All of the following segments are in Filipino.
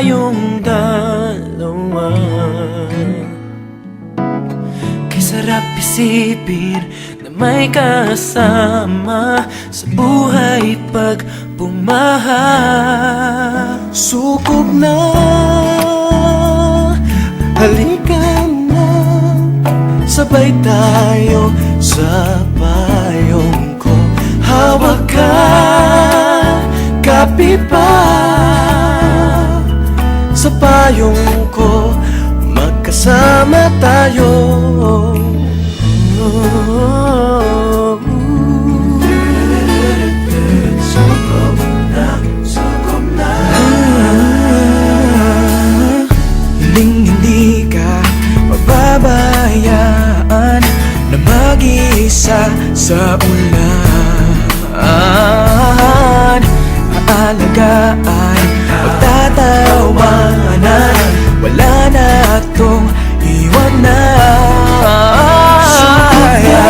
tayong dalawa. Kay sarap isipin na may kasama sa buhay pag bumaha. Sukob na, halika na, sabay tayo sa payong ko. Hawak ka, kapit pa sa payong ko, magkasama tayo. Sukob na, sukob na. Hindi ka pababayaan na mag-isa sa ulan. Aalagaan, pagtatawanan, wala na tong iwanan. Sumaya,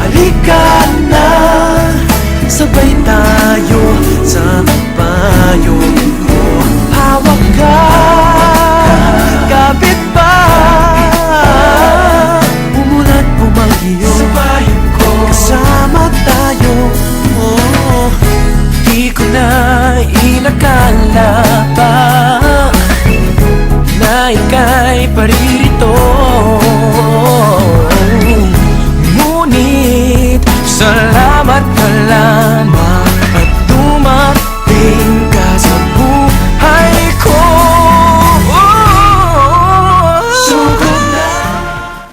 halika na, sabay tayo sa payong ko. Hawak ka, kapit pa, umulan bumagyo, sa payong ko, kasama tayo. Di ko na inakala